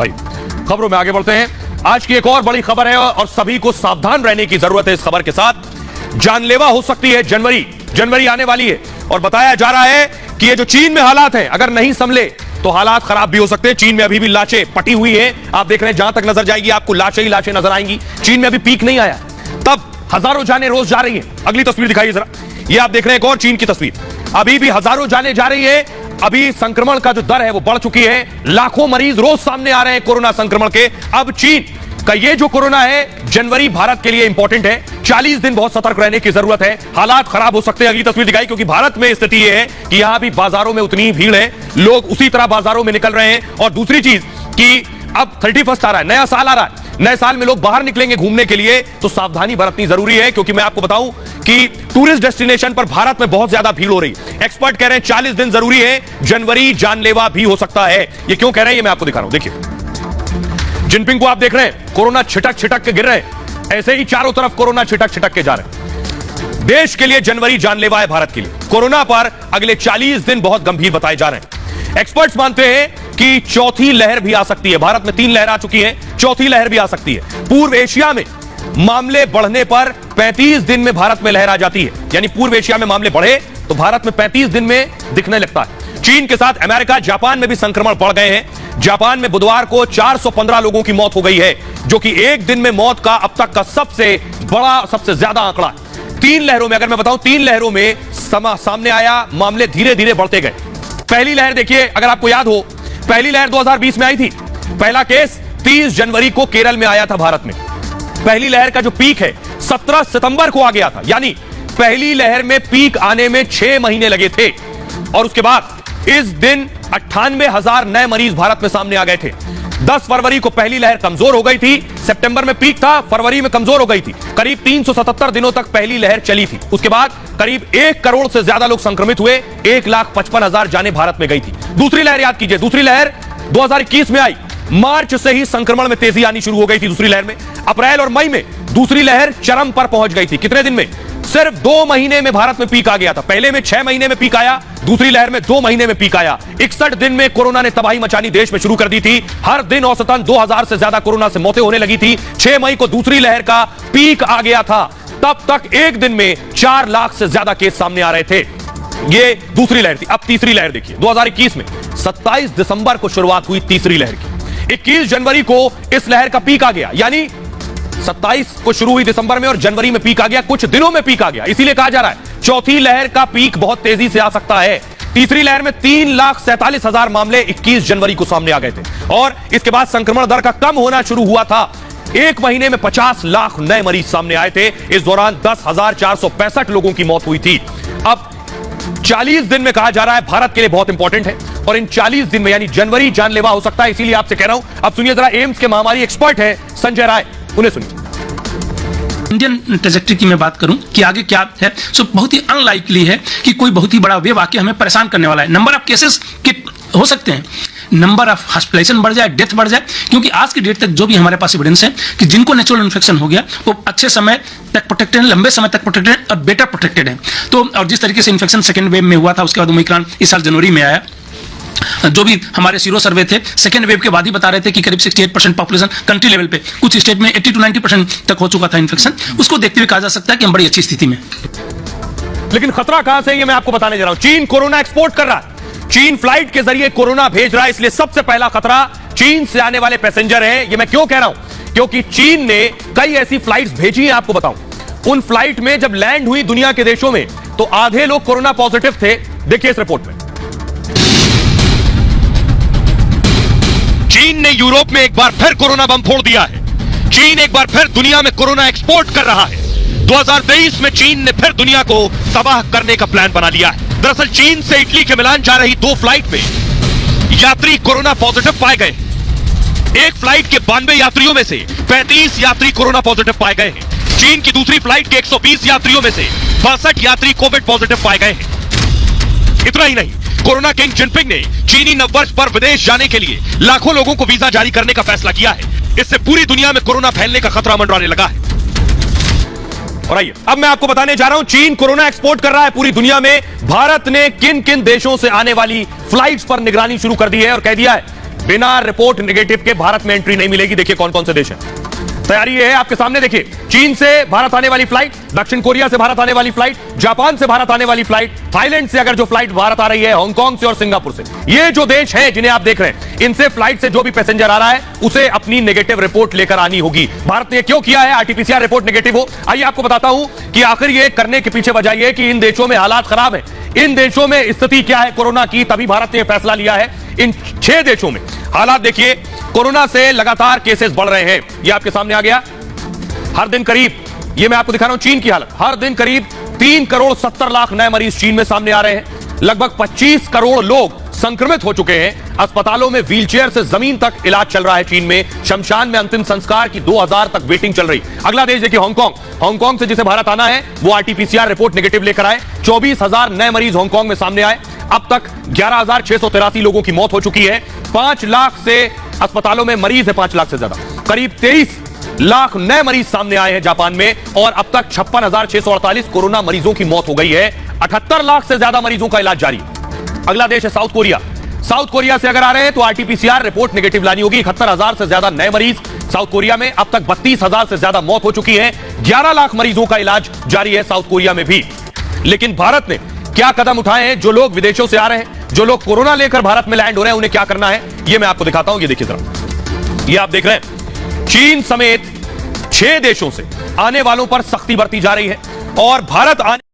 खबरों में आगे बढ़ते हैं। आज की एक और बड़ी खबर है और सभी को सावधान रहने की जरूरत है। इस खबर के साथ जानलेवा हो सकती है। जनवरी आने वाली है और बताया जा रहा है कि ये जो चीन में हालात हैं, अगर नहीं संभले तो हालात खराब भी हो सकते हैं। चीन में अभी भी लाशें पटी हुई हैं। आप देख रहे हैं, जहां तक नजर जाएगी आपको लाशें ही लाशें नजर आएंगी। चीन में अभी पीक नहीं आया, तब हजारों जानें रोज जा रही हैं। अगली तस्वीर दिखाइए जरा। ये आप देख रहे हैं एक और चीन की तस्वीर। अभी भी हजारों जानें जा रही है। अभी संक्रमण का जो दर है वो बढ़ चुकी है। लाखों मरीज रोज सामने आ रहे हैं कोरोना संक्रमण के। अब चीन का ये जो कोरोना है, जनवरी भारत के लिए इंपॉर्टेंट है। 40 दिन बहुत सतर्क रहने की जरूरत है। हालात खराब हो सकते हैं। अगली तस्वीर दिखाई, क्योंकि भारत में स्थिति यह है कि यहां भी बाजारों में उतनी ही भीड़ है, लोग उसी तरह बाजारों में निकल रहे हैं। और दूसरी चीज कि अब 31 आ रहा है, नया साल आ रहा है। नए साल में लोग बाहर निकलेंगे घूमने के लिए, तो सावधानी बरतनी जरूरी है। क्योंकि मैं आपको बताऊं कि टूरिस्ट डेस्टिनेशन पर भारत में बहुत ज्यादा भीड़ हो रही है। एक्सपर्ट कह रहे हैं 40 दिन जरूरी है, जनवरी जानलेवा भी हो सकता है। ये क्यों कह रहे हैं ये मैं आपको दिखा रहा हूं। देखिए, जिनपिंग को आप देख रहे हैं, कोरोना छिटक छिटक के गिर रहे हैं। ऐसे ही चारों तरफ कोरोना छिटक छिटक के जा रहे हैं। देश के लिए जनवरी जानलेवा है, भारत के लिए। कोरोना पर अगले 40 दिन बहुत गंभीर बताए जा रहे हैं। एक्सपर्ट्स मानते हैं कि चौथी लहर भी आ सकती है। भारत में 3 लहर आ चुकी है, चौथी लहर भी आ सकती है। पूर्व एशिया में मामले बढ़ने पर 35 दिन में भारत में लहर आ जाती है। यानी पूर्व एशिया में मामले बढ़े तो भारत में 35 दिन में दिखने लगता है। चीन के साथ अमेरिका, जापान में भी संक्रमण बढ़ गए हैं। जापान में बुधवार को 415 लोगों की मौत हो गई है, जो कि एक दिन में मौत का अब तक का सबसे बड़ा, सबसे ज्यादा आंकड़ा है। 3 लहरों में, अगर मैं बताऊं, 3 लहरों में सामने आया, मामले धीरे धीरे बढ़ते गए। पहली लहर देखिए, अगर आपको याद हो, पहली लहर 2020 में आई थी। पहला केस 30 जनवरी को केरल में आया था भारत में। पहली लहर का जो पीक है 17 सितंबर को आ गया था। यानी पहली लहर में पीक आने में 6 महीने लगे थे। और उसके बाद इस दिन 98,000 नए मरीज भारत में सामने आ गए थे। 10 फरवरी को पहली लहर कमजोर हो गई थी। सितंबर में पीक था, फरवरी में कमजोर हो गई थी। करीब 377 दिनों तक पहली लहर चली थी। उसके बाद करीब 1 करोड़ से ज्यादा लोग संक्रमित हुए। 1,55,000 जानें भारत में गई थी। दूसरी लहर याद कीजिए, दूसरी लहर 2021 में आई। मार्च से ही संक्रमण में तेजी आनी शुरू हो गई थी दूसरी लहर में। अप्रैल और मई में दूसरी लहर चरम पर पहुंच गई थी। कितने दिन में? सिर्फ 2 महीने में भारत में पीक आ गया था। पहले में 6 महीने में पीक आया, दूसरी लहर में 2 महीने में पीक आया। 61 दिन में कोरोना ने तबाही मचानी देश में शुरू कर दी थी। हर दिन औसतन 2000 से ज्यादा कोरोना से मौतें होने लगी थी। 6 मई को दूसरी लहर का पीक आ गया था। तब तक एक दिन में 4 लाख से ज्यादा केस सामने आ रहे थे। ये दूसरी लहर थी। अब तीसरी लहर देखिए, 2021 में 27 दिसंबर को शुरुआत हुई तीसरी लहर की। 21 जनवरी को इस लहर का पीक आ गया। यानी 27 को शुरू हुई दिसंबर में और जनवरी में पीक आ गया। कुछ दिनों में पीक आ गया। इसीलिए कहा जा रहा है चौथी लहर का पीक बहुत तेजी से आ सकता है। तीसरी लहर में 3,47,000 मामले 21 जनवरी को सामने आ गए थे। और इसके बाद संक्रमण दर का कम होना शुरू हुआ था। एक महीने में 50 लाख नए मरीज सामने आए थे। इस दौरान 10,465 लोगों की मौत हुई थी। अब 40 दिन में कहा जा रहा है भारत के लिए बहुत इंपॉर्टेंट है। और इन 40 दिन में यानी जनवरी जानलेवा हो सकता है। इसीलिए आपसे कह रहा हूं, अब सुनिए जरा, एम्स के महामारी एक्सपर्ट है संजय राय, उन्हें सुनिए। इंडियन ट्रेजेक्टरी की मैं बात करूं कि आगे क्या है, सो बहुत ही अनलाइकली है कि कोई बहुत ही बड़ा वेव आके हमें परेशान करने वाला है। नंबर ऑफ केसेस के हो सकते हैं, नंबर ऑफ हॉस्पिटलाइजेशन बढ़ जाए, डेथ बढ़ जाए। क्योंकि आज की डेट तक जो भी हमारे पास एविडेंस है कि जिनको नेचुरल इन्फेक्शन हो गया वो अच्छे समय तक प्रोटेक्टेड है, लंबे समय तक प्रोटेक्टेड है और बेटर प्रोटेक्टेड है। तो और जिस तरीके से इन्फेक्शन सेकेंड वेव में हुआ था, उसके बाद ओमिक्रॉन इस साल जनवरी में आया। जो भी हमारे सीरो सर्वे थे सेकेंड वेव के बाद ही बता रहे थे कि करीब 68% पॉपुलेशन कंट्री लेवल पे, कुछ स्टेट में 80 to 90% तक हो चुका था इन्फेक्शन। उसको देखते हुए कहा जा सकता है कि हम बड़ी अच्छी स्थिति में। लेकिन खतरा कहां से, ये मैं आपको बताने जा रहा हूं। चीन कोरोना एक्सपोर्ट कर रहा है। चीन फ्लाइट के जरिए कोरोना भेज रहा है। इसलिए सबसे पहला खतरा चीन से आने वाले पैसेंजर है। ये मैं क्यों कह रहा हूं? क्योंकि चीन ने कई ऐसी फ्लाइट्स भेजी हैं। आपको बताऊं, उन फ्लाइट में जब लैंड हुई दुनिया के देशों में तो आधे लोग कोरोना पॉजिटिव थे। देखिए इस रिपोर्ट में। चीन ने यूरोप में एक बार फिर कोरोना बम फोड़ दिया है। चीन एक बार फिर दुनिया में कोरोना एक्सपोर्ट कर रहा है। 2023 में चीन ने फिर दुनिया को तबाह करने का प्लान बना लिया है। दरअसल चीन से इटली के मिलान जा रही 2 फ्लाइट में यात्री कोरोना पॉजिटिव पाए गए। एक फ्लाइट के 92 यात्रियों में से 35 यात्री कोरोना पॉजिटिव पाए गए हैं। चीन की दूसरी फ्लाइट के 120 यात्रियों में से 62 यात्री कोविड पॉजिटिव पाए गए हैं। इतना ही नहीं, कोरोना किंग जिनपिंग ने चीनी नववर्ष पर विदेश जाने के लिए लाखों लोगों को वीजा जारी करने का फैसला किया है। इससे पूरी दुनिया में कोरोना फैलने का खतरा मंडराने लगा है। और आइए अब मैं आपको बताने जा रहा हूं, चीन कोरोना एक्सपोर्ट कर रहा है पूरी दुनिया में। भारत ने किन किन देशों से आने वाली फ्लाइट्स पर निगरानी शुरू कर दी है और कह दिया है बिना रिपोर्ट नेगेटिव के भारत में एंट्री नहीं मिलेगी। देखिए कौन कौन से देश हैं। तैयारी है आपके सामने, देखिए चीन से भारत आने वाली फ्लाइट, दक्षिण कोरिया से भारत आने वाली फ्लाइट, जापान से भारत आने वाली फ्लाइट, थाईलैंड से अगर जो फ्लाइट भारत आ रही है, हांगकांग से और सिंगापुर से। ये जो देश हैं जिन्हें आप देख रहे हैं, इनसे फ्लाइट से जो भी पैसेंजर आ रहा है उसे अपनी नेगेटिव रिपोर्ट लेकर आनी होगी। भारत ने क्यों किया है आरटीपीसीआर रिपोर्ट नेगेटिव हो? आइए आपको बताता हूं कि आखिर ये करने के पीछे वजह यह कि इन देशों में हालात खराब है, इन देशों में स्थिति क्या है कोरोना की, तभी भारत ने फैसला लिया है। इन 6 देशों में हालात देखिए, कोरोना से लगातार केसेस बढ़ रहे हैं। ये आपके सामने आ गया। हर दिन करीब, ये मैं आपको दिखा रहा हूं चीन की हालत, हर दिन करीब 3 करोड़ 70 लाख नए मरीज चीन में सामने आ रहे हैं। लगभग 25 करोड़ लोग संक्रमित हो चुके हैं। अस्पतालों में व्हीलचेयर से जमीन तक इलाज चल रहा है चीन में। शमशान में अंतिम संस्कार की 2000 तक वेटिंग चल रही। अगला देश देखिए हांगकांग। हांगकांग से जिसे भारत आना है वो आरटीपीसीआर रिपोर्ट नेगेटिव लेकर आए। 24,000 नए मरीज हांगकांग में सामने आए। अब तक 11,683 लोगों की मौत हो चुकी है। 5 लाख से अस्पतालों में मरीज है, 5 लाख से ज्यादा, करीब 23 लाख नए मरीज सामने आए हैं जापान में। और अब तक 56,648 कोरोना मरीजों की मौत हो गई है। 78 लाख से ज्यादा मरीजों का इलाज जारी है। अगला देश है साउथ कोरिया। साउथ कोरिया से अगर आ रहे हैं तो आरटीपीसीआर रिपोर्ट नेगेटिव लानी होगी। 71,000 से ज्यादा नए मरीज साउथ कोरिया में। अब तक 32,000 से ज्यादा मौत हो चुकी है। 11 लाख मरीजों का इलाज जारी है साउथ कोरिया में भी। लेकिन भारत ने क्या कदम उठाए हैं? जो लोग विदेशों से आ रहे हैं, जो लोग कोरोना लेकर भारत में लैंड हो रहे हैं, उन्हें क्या करना है ये मैं आपको दिखाता हूं। ये देखिए जरा, ये आप देख रहे हैं चीन समेत 6 देशों से आने वालों पर सख्ती बरती जा रही है और भारत आने